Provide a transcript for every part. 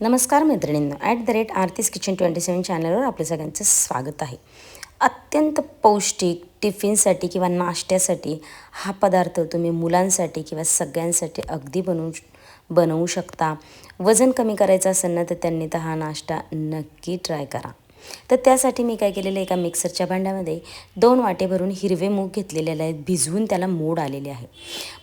नमस्कार मैत्रिणींनो, @आरतीज किचन 27 चॅनलवर आपल्या सगळ्यांचं स्वागत आहे. अत्यंत पौष्टिक टिफिनसाठी किंवा नाश्त्यासाठी हा पदार्थ तुम्ही मुलांसाठी किंवा सगळ्यांसाठी अगदी बनवू शकता. वजन कमी करायचं असेल ना तर त्यांनी तर हा नाश्ता नक्की ट्राय करा. तर त्यासाठी मी काय केलेलं, एका मिक्सरच्या भांड्यामध्ये 2 वाटे भरून हिरवे मूग घेतलेले आहेत, भिजवून त्याला मोड आलेले आहे.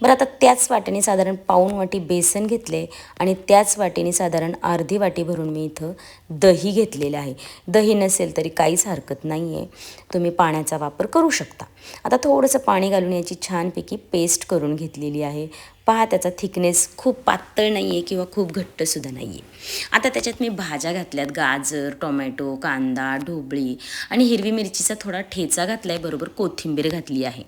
बरं, आता त्याच वाटीने साधारण पाऊण वाटी बेसन घेतले आणि त्याच वाटीने साधारण अर्धी वाटी भरून मी इथं दही घेतलेलं आहे. दही नसेल तरी काहीच हरकत नाही आहे, तुम्ही पाण्याचा वापर करू शकता. आता थोडंसं पाणी घालून याची छानपैकी पेस्ट करून घेतलेली आहे. पहा, त्याचा थिकनेस खूप पातळ नाही आहे किंवा खूप घट्टसुद्धा नाही आहे. आता त्याच्यात मी भाज्या घातल्यात, गाजर, टोमॅटो, कांदा, ढोबळी आणि हिरवी मिरचीचा थोडा ठेचा घातला आहे, बरोबर कोथिंबीर घातली आहे.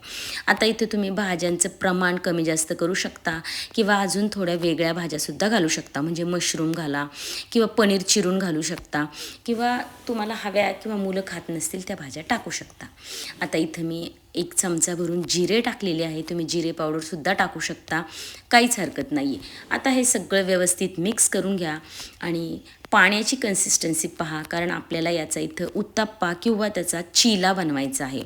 आता इथे तुम्ही भाज्यांचं प्रमाण कमी जास्त करू शकता किंवा अजून थोड्या वेगळ्या भाज्यासुद्धा घालू शकता. म्हणजे मशरूम घाला किंवा पनीर चिरून घालू शकता किंवा तुम्हाला हव्या किंवा मुलं खात नसतील त्या भाज्या टाकू शकता. आता इथं मी 1 चमचा भरून जिरे टाकलेले आहे. तुम्ही जिरे पावडरसुद्धा टाकू शकता, काहीच हरकत नाही आहे. आता हे सगळं व्यवस्थित मिक्स करून घ्या आणि पाण्याची कन्सिस्टन्सी पहा, कारण आपल्याला याचा इथं उत्तप्पा किंवा त्याचा चिला बनवायचा आहे.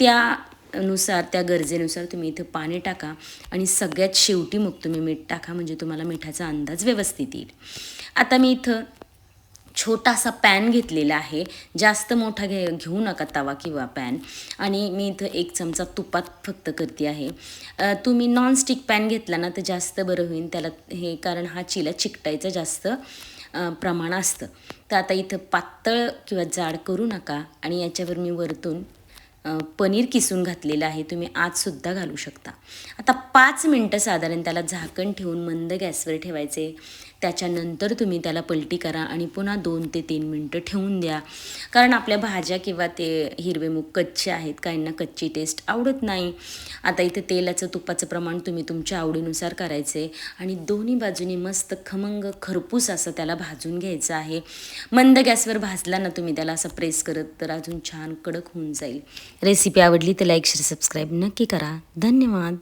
त्या गरजेनुसार तुम्ही इथं पाणी टाका आणि सगळ्यात शेवटी मग तुम्ही मीठ टाका, म्हणजे तुम्हाला मिठाचा अंदाज व्यवस्थित येईल. आता मी इथं छोटासा पॅन घेतलेला आहे, जास्त मोठा घेऊ नका तवा किंवा पॅन. आणि मी इथं 1 चमचा तुपात फक्त करते आहे. तुम्ही नॉनस्टिक पॅन घेतला ना तर जास्त बरं होईल त्याला, कारण हा चिला चिकटायचं जास्त प्रमाण असतं. तर आता इथं पातळ किंवा जाड करू नका आणि याच्यावर मी वरतून पनीर किसून घातलेलं आहे, तुम्ही आजसुद्धा घालू शकता. आता 5 मिनटं साधारण त्याला झाकण ठेवून मंद गॅसवर ठेवायचे. त्याच्यानंतर तुम्ही त्याला पलटी करा आणि पुन्हा 2 ते 3 मिनटं ठेवून द्या, कारण आपल्या भाज्या किंवा ते हिरवे मूग कच्चे आहेत, काहींना कच्ची टेस्ट आवडत नाही. आता इथे तेलाचं तुपाचं प्रमाण तुम्ही तुमच्या आवडीनुसार करायचे आणि दोन्ही बाजूनी मस्त खमंग खरपूस असं त्याला भाजून घ्यायचं आहे. मंद गॅसवर भाजला ना तुम्ही त्याला असं प्रेस करत, तर अजून छान कडक होऊन जाईल. रेसिपी आवडली तर लाईक, शेअर, सबस्क्राईब नक्की करा. धन्यवाद.